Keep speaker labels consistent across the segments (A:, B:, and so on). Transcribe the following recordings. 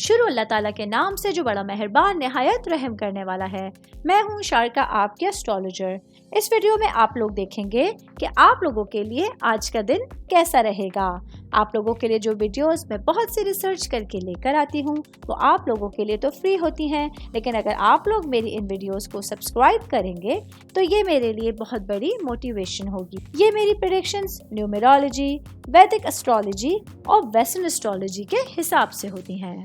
A: शुरू अल्लाह ताला के नाम से जो बड़ा मेहरबान निहायत रहम करने वाला है। मैं हूँ शारका, आपके एस्ट्रोलॉजर। इस वीडियो में आप लोग देखेंगे कि आप लोगों के लिए आज का दिन कैसा रहेगा। आप लोगों के लिए जो वीडियोस मैं बहुत सी रिसर्च करके लेकर आती हूँ वो आप लोगों के लिए तो फ्री होती हैं, लेकिन अगर आप लोग मेरी इन वीडियोस को सब्सक्राइब करेंगे तो ये मेरे लिए बहुत बड़ी मोटिवेशन होगी। ये मेरी प्रेडिक्शंस न्यूमेरोलॉजी, वैदिक एस्ट्रोलॉजी और वेस्टर्न एस्ट्रोलॉजी के हिसाब से होती हैं।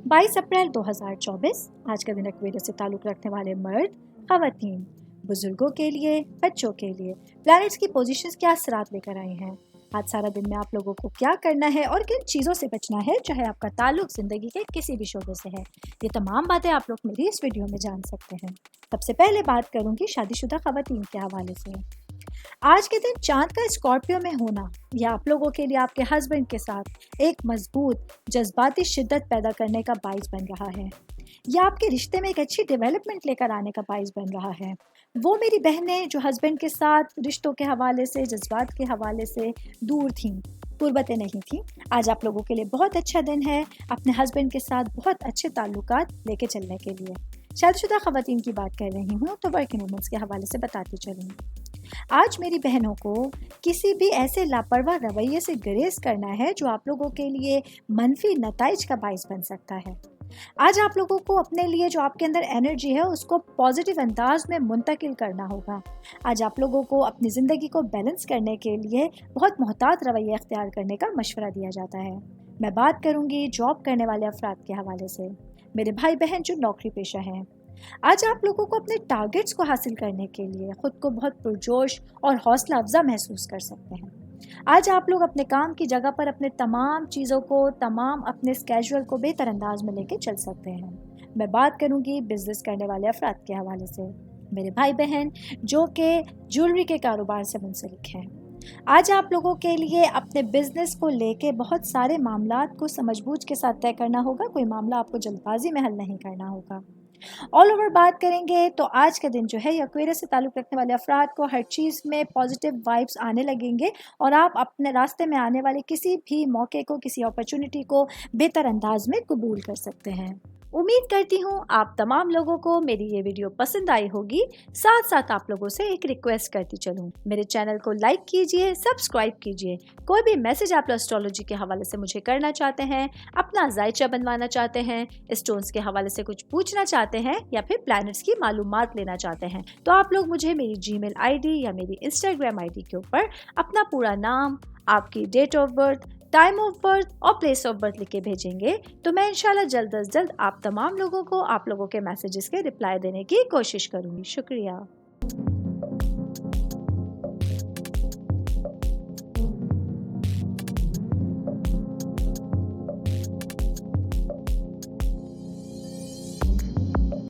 A: 22 अप्रैल 2024 आज का दिन एक्वेरियस से ताल्लुक़ रखने वाले मर्द, ख़वातीन, बुजुर्गों के लिए, बच्चों के लिए प्लैनेट्स की पोजीशंस क्या असरात लेकर आए हैं। आज सारा दिन में आप लोगों को क्या करना है और किन चीज़ों से बचना है, चाहे आपका ताल्लुक ज़िंदगी के किसी भी शोबे से है। ये तमाम बातें आप लोग मेरी इस वीडियो में जान सकते हैं। सबसे पहले बात करूंगी शादीशुदा ख़वातीन के हवाले से। आज के दिन चांद का स्कॉर्पियो में होना यह आप लोगों के लिए आपके हस्बैंड के साथ एक मजबूत जज्बाती शिद्दत पैदा करने का बाइस बन रहा है। यह आपके रिश्ते में एक अच्छी डेवलपमेंट लेकर आने का बाइस बन रहा है। वो मेरी बहनें जो हस्बैंड के साथ रिश्तों के हवाले से, जज्बात के हवाले से दूर थीं, कुर्बतें नहीं थीं, आज आप लोगों के लिए बहुत अच्छा दिन है अपने हस्बैंड के साथ बहुत अच्छे ताल्लुकात लेके चलने के लिए। शादीशुदा ख़वातीन की बात कर रही हूँ तो वर्किंग वुमेन्स के हवाले से बताती चलूँ। आज मेरी बहनों को किसी भी ऐसे लापरवाह रवैये से गुरेज करना है जो आप लोगों के लिए मनफी नताइज का बाइस बन सकता है। आज आप लोगों को अपने लिए जो आपके अंदर एनर्जी है उसको पॉजिटिव अंदाज में मुंतकिल करना होगा। आज आप लोगों को अपनी ज़िंदगी को बैलेंस करने के लिए बहुत मोहतात रवैया अख्तियार करने का मशवरा दिया जाता है। मैं बात करूंगी जॉब करने वाले अफराद के हवाले से, मेरे भाई बहन जो नौकरी पेशा हैं। आज आप लोगों को अपने टारगेट्स को हासिल करने के लिए खुद को बहुत पुरजोश और हौसला अफजा महसूस कर सकते हैं। आज आप लोग अपने काम की जगह पर अपने तमाम चीज़ों को, तमाम अपने स्केड्यूल को बेहतर अंदाज में लेके चल सकते हैं। मैं बात करूंगी बिजनेस करने वाले अफराद के हवाले से, मेरे भाई बहन जो कि ज्वेलरी के कारोबार से मुंसलिक हैं। आज आप लोगों के लिए अपने बिजनेस को लेके बहुत सारे मामलात को समझबूझ के साथ तय करना होगा। कोई मामला आपको जल्दबाजी में हल नहीं करना होगा। ऑल ओवर बात करेंगे तो आज का दिन जो है एक्वेरियस से ताल्लुक़ रखने वाले अफराद को हर चीज़ में पॉजिटिव वाइब्स आने लगेंगे और आप अपने रास्ते में आने वाले किसी भी मौके को, किसी अपॉर्चुनिटी को बेहतर अंदाज में कबूल कर सकते हैं। उम्मीद करती हूँ आप तमाम लोगों को मेरी ये वीडियो पसंद आई होगी। साथ साथ आप लोगों से एक रिक्वेस्ट करती चलूँ, मेरे चैनल को लाइक कीजिए, सब्सक्राइब कीजिए। कोई भी मैसेज आप एस्ट्रोलॉजी के हवाले से मुझे करना चाहते हैं, अपना जायचा बनवाना चाहते हैं, स्टोन्स के हवाले से कुछ पूछना चाहते हैं या फिर प्लैनेट्स की मालूमात लेना चाहते हैं तो आप लोग मुझे मेरी जीमेल आईडी या मेरी इंस्टाग्राम आईडी के ऊपर अपना पूरा नाम, आपकी date of birth, time of birth और प्लेस ऑफ बर्थ लिख के भेजेंगे तो मैं इंशाल्लाह जल्द अज जल्द आप तमाम लोगों को आप लोगों के मैसेजेस के रिप्लाई देने की कोशिश करूँगी। शुक्रिया।